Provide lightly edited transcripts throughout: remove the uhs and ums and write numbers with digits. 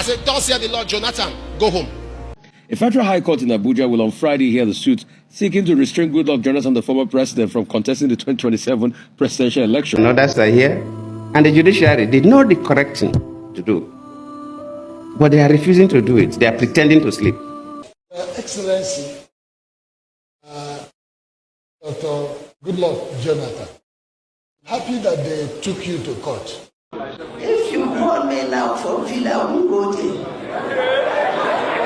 said, thus saith the Lord, Jonathan, go home. A federal high court in Abuja will on Friday hear the suit seeking to restrain Goodluck Jonathan, the former president, from contesting the 2027 presidential election. Others are here, and the judiciary did know the correct thing to do, but they are refusing to do it. They are pretending to sleep. Excellency, Dr. Goodluck Jonathan, happy that they took you to court. If you call me now for Villa, I won't go there.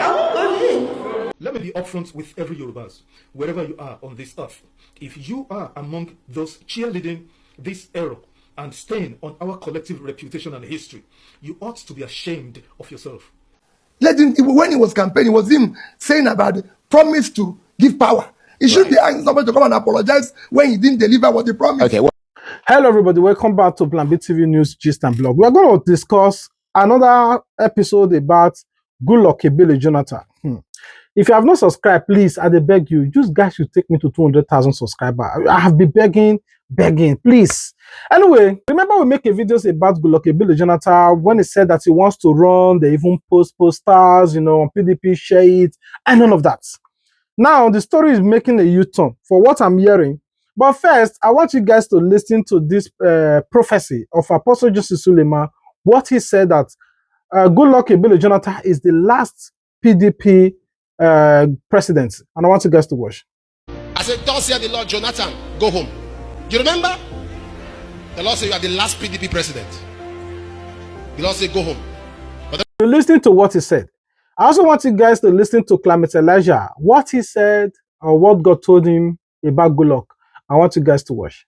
I won't go there. Let me be upfront with every Yorubas, wherever you are on this earth. If you are among those cheerleading this error and staying on our collective reputation and history, you ought to be ashamed of yourself. Let him, when he was campaigning, it was him saying about the promise to give power. He should be asking somebody to come and apologize when he didn't deliver what he promised. Okay. Hello, everybody. Welcome back to Plan B TV News Gist and Blog. We are going to discuss another episode about Goodluck Jonathan. If you have not subscribed, please, I beg you, just guys should take me to 200,000 subscribers. I have been begging, please. Anyway, remember we make a videos about Goodluck Jonathan when he said that he wants to run. They even post posters, on PDP, share it, and none of that. Now, the story is making a U-turn for what I'm hearing. But first, I want you guys to listen to this prophecy of Apostle Joseph Suleiman, what he said that Goodluck Jonathan is the last PDP president. And I want you guys to watch. I said, thus saith the Lord, Jonathan, go home. Do you remember? The Lord said you are the last PDP president. The Lord said, go home. You listen to what he said. I also want you guys to listen to Climate Elijah, what he said or what God told him about Goodluck. I want you guys to watch.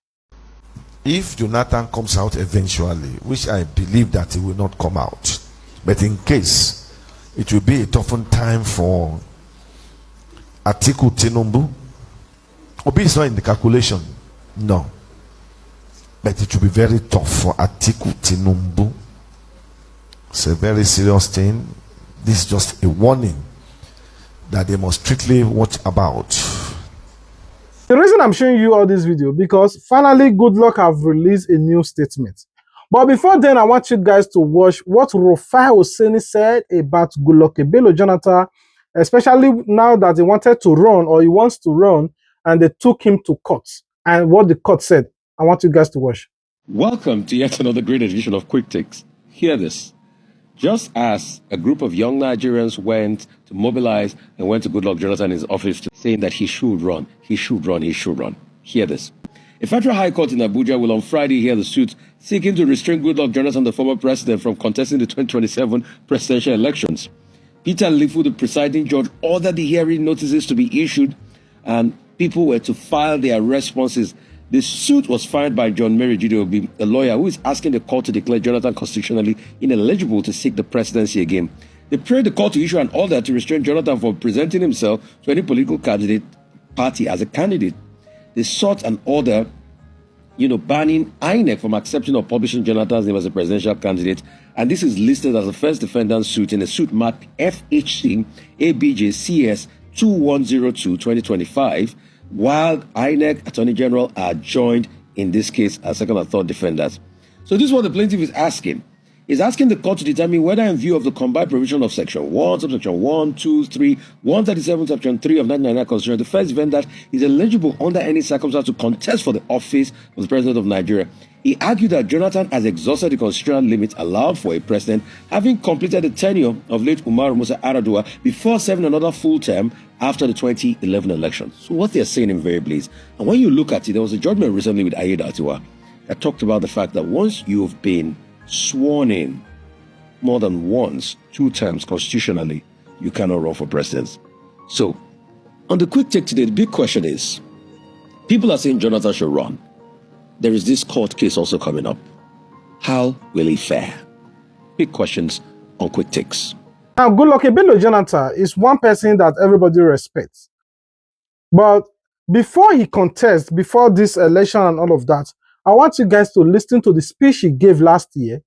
If Jonathan comes out eventually, which I believe that he will not come out, but in case, it will be a toughened time for Atiku Tinubu. Obi is not in the calculation, no. But it will be very tough for Atiku Tinubu. It's a very serious thing. This is just a warning that they must strictly watch about. The reason I'm showing you all this video, because finally Goodluck have released a new statement. But before then, I want you guys to watch what Rufai Hosseini said about Goodluck Jonathan, especially now that he wanted to run or he wants to run and they took him to court. And what the court said, I want you guys to watch. Welcome to yet another great edition of Quick Takes. Hear this. Just as a group of young Nigerians went to mobilize and went to Goodluck Jonathan in his office saying that he should run. Hear this. A federal high court in Abuja will on Friday hear the suit seeking to restrain Goodluck Jonathan, the former president, from contesting the 2027 presidential elections. Peter Lifu, the presiding judge, ordered the hearing notices to be issued and people were to file their responses. The suit was filed by John Mary Gideobi, a lawyer who is asking the court to declare Jonathan constitutionally ineligible to seek the presidency again. They prayed the court to issue an order to restrain Jonathan from presenting himself to any political party as a candidate. They sought an order, banning INEC from accepting or publishing Jonathan's name as a presidential candidate. And this is listed as the first defendant suit in a suit marked FHC ABJ CS 2102-2025, while INEC Attorney General are joined in this case as second and third defendants. So this is what the plaintiff is asking. He's asking the court to determine whether, in view of the combined provision of Section 1, Subsection 1, 2, 3, 137, Section 3 of 1999 Constitution, the first defendant is eligible under any circumstance to contest for the office of the President of Nigeria. He argued that Jonathan has exhausted the constitutional limits allowed for a president, having completed the tenure of late Umar Musa Yar'Adua before serving another full term after the 2011 election. So what they're saying invariably is, and when you look at it, there was a judgment recently with Ayed Atiwa that talked about the fact that once you've been sworn in more than once, 2 times constitutionally, you cannot run for president. So, on the quick take today, the big question is, people are saying Jonathan should run. There is this court case also coming up. How will he fare? Big questions on quick takes. Now, Goodluck Jonathan is one person that everybody respects. But before he contests, before this election and all of that, I want you guys to listen to the speech he gave last year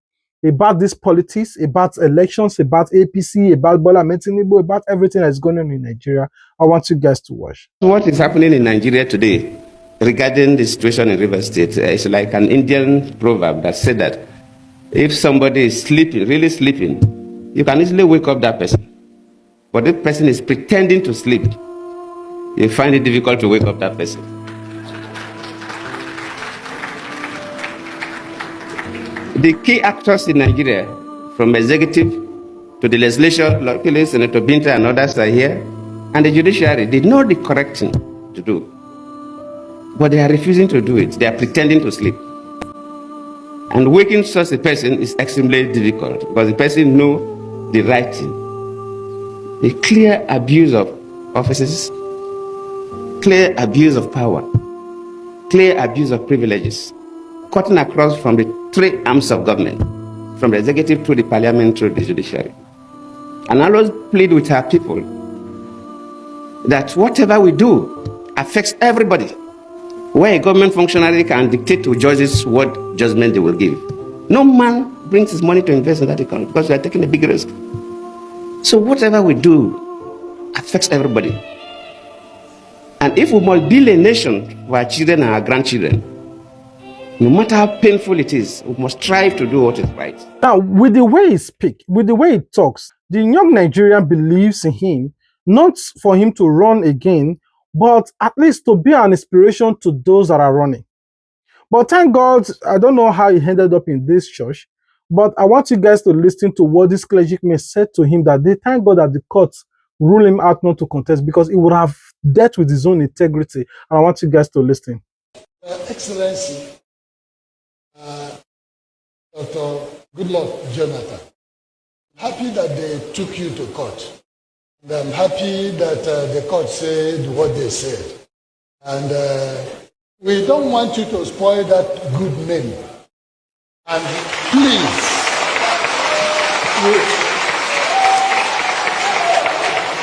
about this politics, about elections, about APC, about Bola Ahmed Tinubu, about everything that's going on in Nigeria. I want you guys to watch. What is happening in Nigeria today regarding the situation in River State is like an Indian proverb that said that if somebody is sleeping, really sleeping, You can easily wake up that person. But this person is pretending to sleep. You find it difficult to wake up that person. The key actors in Nigeria, from executive to the legislature, luckily Senator Binta and others are here, and the judiciary, they know the correct thing to do. But they are refusing to do it. They are pretending to sleep. And waking such a person is extremely difficult because the person knows the right thing. The clear abuse of offices, clear abuse of power, clear abuse of privileges, cutting across from the three arms of government, from the executive to the parliament to the judiciary. And I always plead with our people that whatever we do affects everybody. Where a government functionary can dictate to judges what judgment they will give. No man brings his money to invest in that account because we are taking a big risk. So whatever we do affects everybody. And if we must build a nation for our children and our grandchildren, no matter how painful it is, we must strive to do what is right. Now, with the way he speaks, with the way he talks, the young Nigerian believes in him, not for him to run again, but at least to be an inspiration to those that are running. But thank God, I don't know how he ended up in this church, but I want you guys to listen to what this clergyman said to him, that they thank God that the court ruled him out not to contest because he would have dealt with his own integrity. And I want you guys to listen. Excellency, Dr. Goodluck Jonathan, happy that they took you to court. And I'm happy that the court said what they said. And we don't want you to spoil that good name. And please,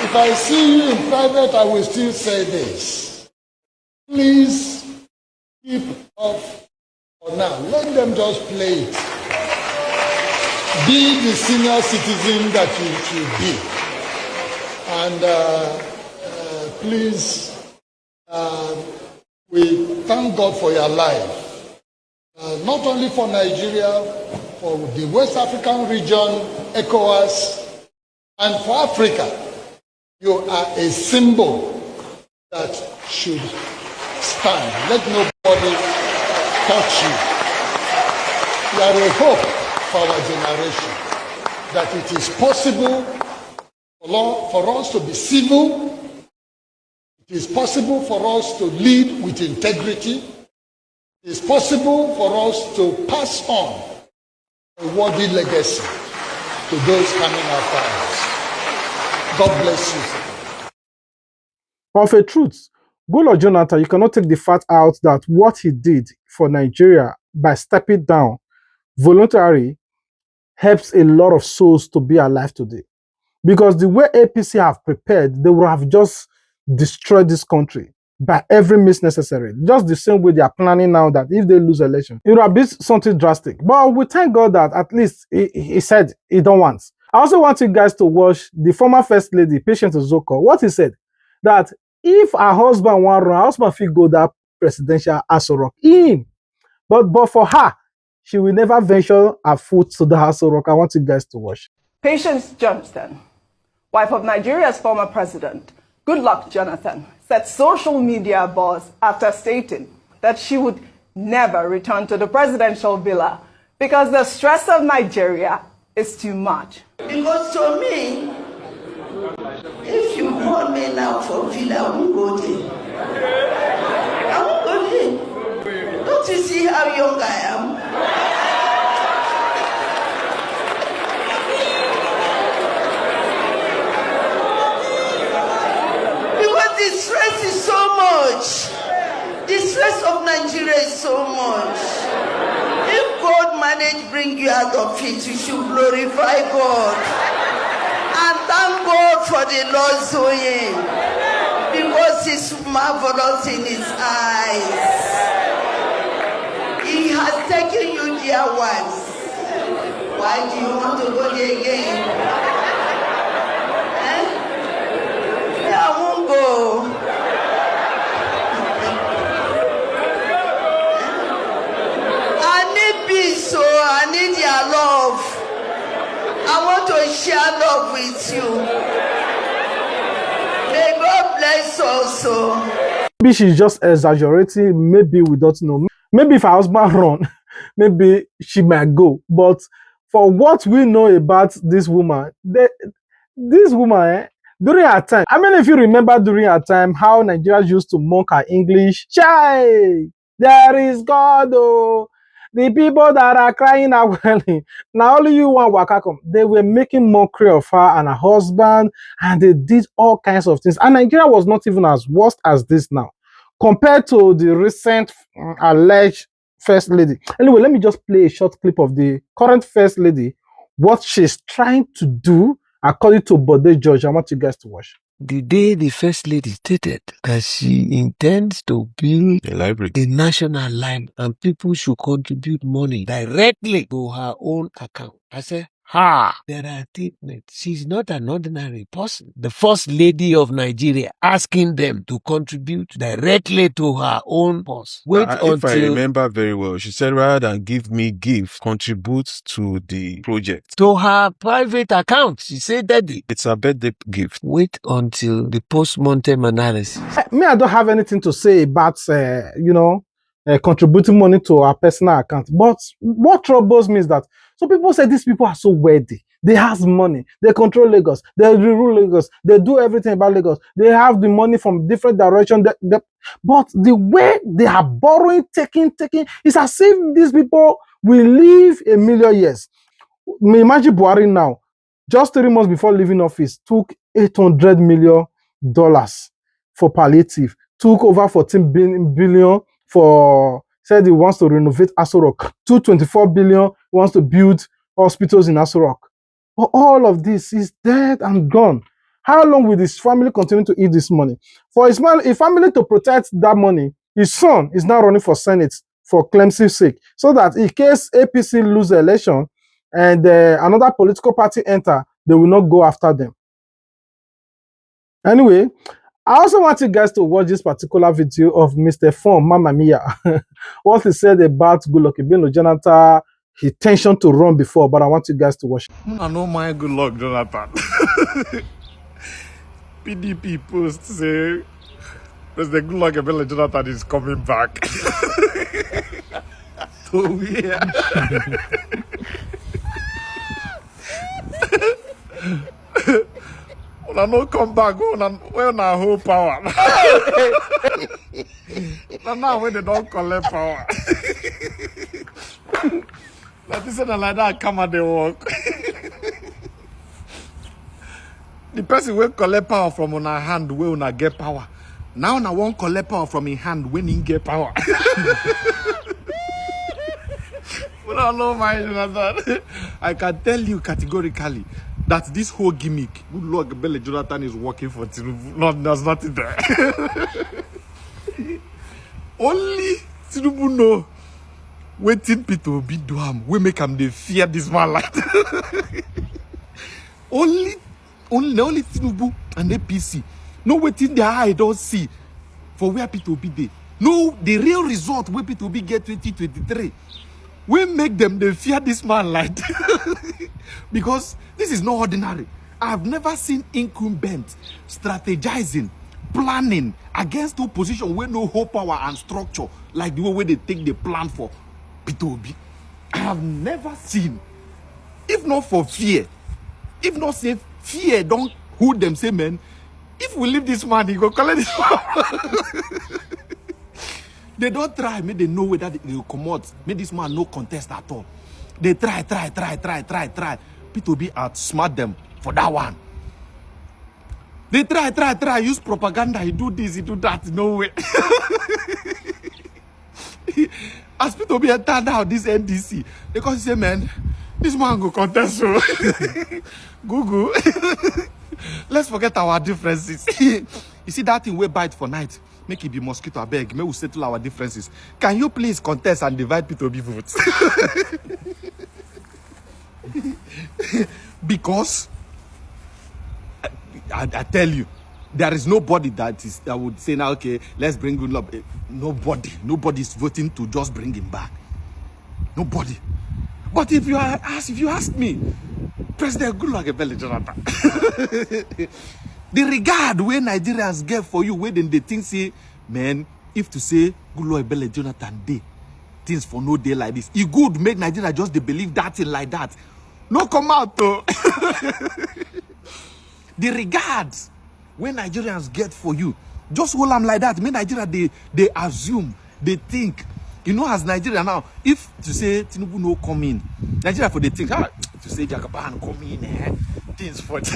if I see you in private, I will still say this. Please keep off for now. Let them just play it. Be the senior citizen that you should be. And please, we thank God for your life. Not only for Nigeria, for the West African region, ECOWAS, and for Africa. You are a symbol that should stand. Let nobody touch you. You are a hope for our generation. That it is possible for us to be civil. It is possible for us to lead with integrity. It is possible for us to pass on a worthy legacy to those coming after us. God bless you, sir. Of a truth, Goodluck Jonathan, you cannot take the fact out that what he did for Nigeria by stepping down voluntarily helps a lot of souls to be alive today. Because the way APC have prepared, they would have just destroyed this country by every means necessary. Just the same way they are planning now that if they lose election, it will be something drastic. But we thank God that at least he said he don't want. I also want you guys to watch the former First Lady, Patience Ozoko, what he said, that if her husband want run, her husband will go that presidential Aso Rock in. But for her, she will never venture her foot to the Aso Rock. I want you guys to watch. Patience Jonathan, wife of Nigeria's former president, Goodluck Jonathan, set social media abuzz after stating that she would never return to the presidential villa because the stress of Nigeria is too much. Because to me, if you call me now for villa, I won't go there. I won't go there. Don't you see how young I am? Because the stress is so much. The stress of Nigeria is so much. If God managed to bring you out of it, you should glorify God. And thank God for the Lord's doing. Because He's marvelous in His eyes. He has taken you there once. Why do you want to go there again? I won't go. I need peace, so I need your love. I want to share bless you. May God bless us all. Maybe she's just exaggerating. Maybe we don't know. Maybe if her husband run, maybe she might go. But for what we know about this woman, during her time, I mean, if you remember during her time, how Nigerians used to mock her English. Chai, there is God, oh. The people that are crying are welling. Now only you want Wakakom. They were making mockery of her and her husband, and they did all kinds of things. And Nigeria was not even as worst as this now, compared to the recent alleged first lady. Anyway, let me just play a short clip of the current first lady, what she's trying to do according to Bode George. I want you guys to watch. The day the First Lady stated that she intends to build A library. a national library and people should contribute money directly to her own account, I said, ha, there are statements. She's not an ordinary person. The First Lady of Nigeria asking them to contribute directly to her own purse. Wait If I until remember very well, she said rather than give me gift, contribute to the project. to her private account. She said, Daddy, It's a birthday gift. wait until the post-mortem analysis. Me, I don't have anything to say about, contributing money to our personal account. But what troubles me is that some people say these people are so wealthy. They have money. They control Lagos. They rule Lagos. They do everything about Lagos. They have the money from different directions. But the way they are borrowing, taking, it's as if these people will live a million years. Imagine Buhari now, just 3 months before leaving office, took $800 million for palliative, took over 14 billion for, said he wants to renovate Aso Rock, 224 billion wants to build hospitals in Aso Rock. But all of this is dead and gone. How long will his family continue to eat this money? For his family to protect that money, his son is now running for Senate for Clemson's sake, so that in case APC lose the election and another political party enter, they will not go after them. Anyway, I also want you guys to watch this particular video of Mr. Fon Mamma Mia. What he said about Goodluck Jonathan, he intention to run before, but I want you guys to watch. I know my Goodluck Jonathan. PDP post say President Goodluck Jonathan is coming back. So yeah. When I no come back, when I hold power. Now when they don't collect power. Like this and like that, come and they walk. The person will collect power from on our hand, will not get power. Now I won't collect power from his hand when he get power. But I know my Jonathan. I can tell you categorically that this whole gimmick, Goodluck Jonathan is working for Tinubu. No, there's nothing there. Only Tinubu know waiting people be do him. We make him they fear this man like only Tinubu and the PC. No waiting their eye don't see for where people be there. No, the real result where people be get 2023. We make them they fear this man like because this is not ordinary. I've never seen incumbent strategizing, planning against opposition with no whole power and structure like the way they take the plan for P2B. I have never seen, if not for fear, if not say fear don't hold them, say man, if we leave this man, he go collect this man. They don't try, make they know whether they will come out, make this man no contest at all. They try. P2B outsmart them for that one. They try, use propaganda, he do this, he do that, no way. As P2B enter now, this NDC, they can say, man, this man go contest, so Google. Let's forget our differences. You see that thing we bite for night, make it be mosquito, I beg, may we settle our differences. Can you please contest and divide P2B votes? Because I tell you, there is nobody that would say now, okay, let's bring Goodluck. Nobody is voting to just bring him back. Nobody. But if you ask me, President Goodluck Jonathan. The regard where Nigerians get for you, where then they think say, man, if to say Goodluck Jonathan day, things for no day like this. It good make Nigeria just they believe that thing like that. No come out though. The regards when Nigerians get for you, just hold them like that. Make Nigeria they assume, they think. You know, as Nigeria now, if to say Tinubu no come in, Nigeria for the think, to say Jagaban come in, things for it.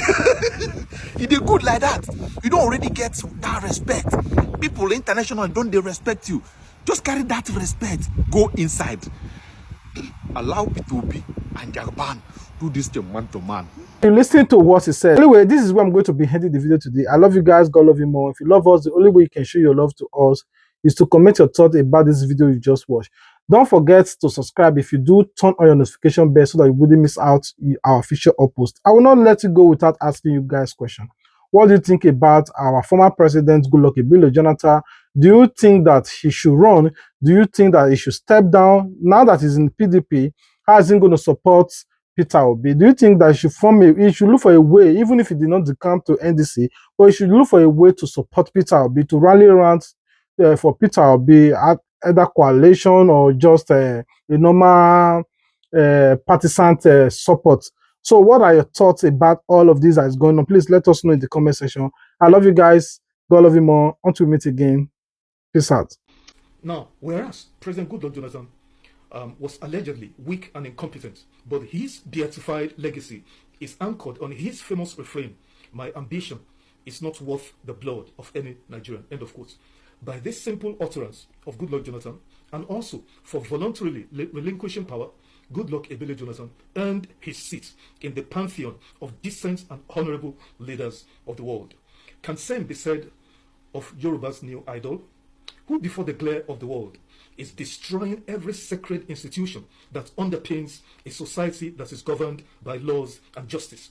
It is good like that. You don't already get that respect. People international don't they respect you. Just carry that respect. Go inside. Allow P2B and Jagaban do this thing man to man. You listen to what he said. Anyway, this is where I'm going to be ending the video today. I love you guys. God love you more. If you love us, the only way you can show your love to us is to comment your thoughts about this video you just watched. Don't forget to subscribe. If you do, turn on your notification bell so that you wouldn't miss out our future uploads. I will not let you go without asking you guys questions. What do you think about our former president, Goodluck Jonathan? Do you think that he should run? Do you think that he should step down? Now that he's in PDP, how is he going to support Peter Obi? Do you think that he should look for a way, even if he did not decamp to NDC, but he should look for a way to support Peter Obi, to rally around for Peter Obi, either coalition or just a normal partisan support? So what are your thoughts about all of this that is going on? Please let us know in the comment section. I love you guys. God love you more. Until we meet again. Peace out. Now, whereas President Goodluck Jonathan was allegedly weak and incompetent, but his beatified legacy is anchored on his famous refrain, "My ambition is not worth the blood of any Nigerian," end of quote. By this simple utterance of Goodluck Jonathan, and also for voluntarily relinquishing power, Goodluck Jonathan earned his seat in the pantheon of decent and honorable leaders of the world. Can same be said of Yoruba's new idol, who before the glare of the world is destroying every sacred institution that underpins a society that is governed by laws and justice.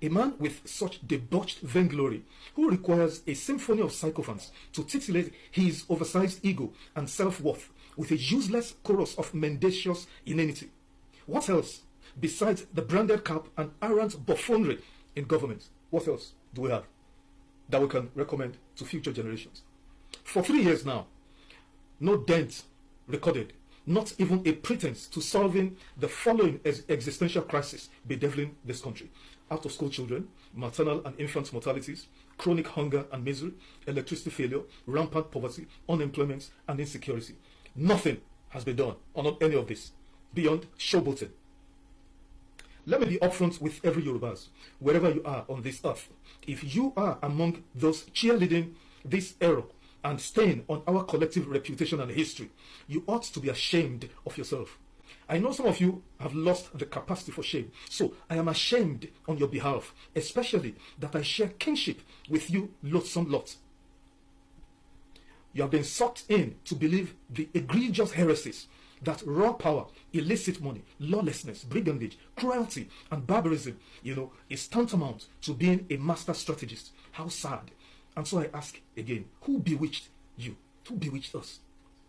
A man with such debauched vainglory, who requires a symphony of sycophants to titillate his oversized ego and self-worth with a useless chorus of mendacious inanity. What else, besides the branded cap and arrant buffoonery in government, what else do we have that we can recommend to future generations? For 3 years now, no dent recorded, not even a pretense to solving the following existential crisis bedeviling this country: out-of-school children, maternal and infant mortalities, chronic hunger and misery, electricity failure, rampant poverty, unemployment and insecurity. Nothing has been done on any of this beyond showboating. Let me be upfront with every Yorubas, wherever you are on this earth. If you are among those cheerleading this error and stain on our collective reputation and history, you ought to be ashamed of yourself. I know some of you have lost the capacity for shame, so I am ashamed on your behalf, especially that I share kinship with you loathsome lot. You have been sucked in to believe the egregious heresies that raw power, illicit money, lawlessness, brigandage, cruelty, and barbarism, is tantamount to being a master strategist. How sad. And so I ask again, who bewitched you? Who bewitched us?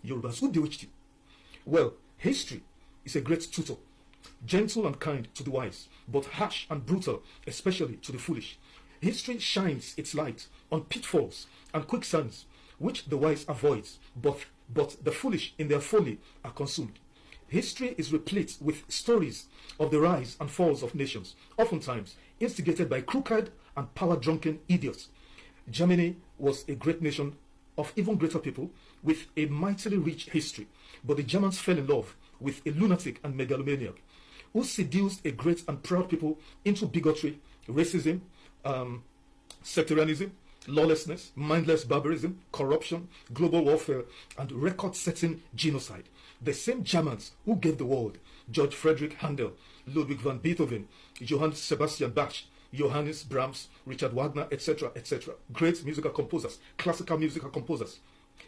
Yorubas, who bewitched you? Well, history is a great tutor, gentle and kind to the wise, but harsh and brutal, especially to the foolish. History shines its light on pitfalls and quicksands, which the wise avoids, but the foolish in their folly are consumed. History is replete with stories of the rise and falls of nations, oftentimes instigated by crooked and power-drunken idiots. Germany was a great nation of even greater people with a mightily rich history, but the Germans fell in love with a lunatic and megalomaniac who seduced a great and proud people into bigotry, racism, sectarianism, lawlessness, mindless barbarism, corruption, global warfare, and record-setting genocide. The same Germans who gave the world George Friedrich Handel, Ludwig van Beethoven, Johann Sebastian Bach, Johannes Brahms, Richard Wagner, etc., etc. Great musical composers, classical musical composers.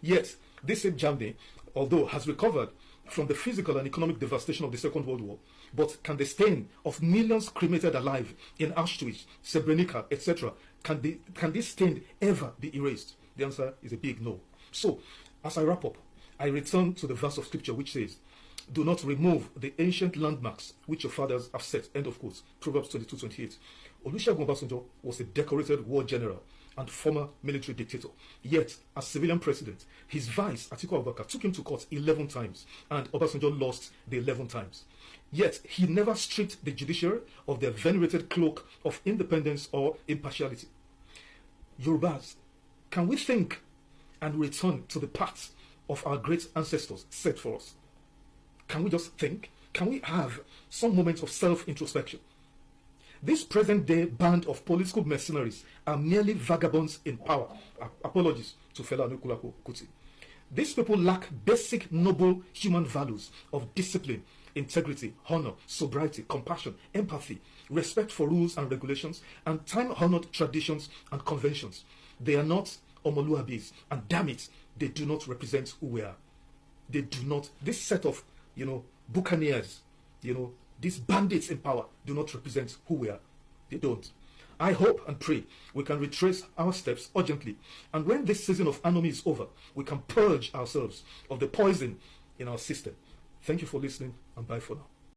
Yet, this same Germany, although has recovered from the physical and economic devastation of the Second World War, but can the stain of millions cremated alive in Auschwitz, Srebrenica, etc., can this stain ever be erased? The answer is a big no. So, as I wrap up, I return to the verse of scripture which says, do not remove the ancient landmarks which your fathers have set. End of quote. Proverbs 22:28. Olusegun Obasanjo was a decorated war general and former military dictator. Yet, as civilian president, his vice, Atiku Abubakar, took him to court 11 times, and Obasanjo lost the 11 times. Yet, he never stripped the judiciary of their venerated cloak of independence or impartiality. Yorubas, can we think and return to the paths of our great ancestors set for us? Can we just think? Can we have some moments of self-introspection? This present-day band of political mercenaries are merely vagabonds in power. Apologies to Fela Anikulapo Kuti. These people lack basic noble human values of discipline, integrity, honor, sobriety, compassion, empathy, respect for rules and regulations, and time-honored traditions and conventions. They are not Omoluabis, and damn it, they do not represent who we are. They do not. This set of, buccaneers, these bandits in power do not represent who we are. They don't. I hope and pray we can retrace our steps urgently. And when this season of anomie is over, we can purge ourselves of the poison in our system. Thank you for listening, and bye for now.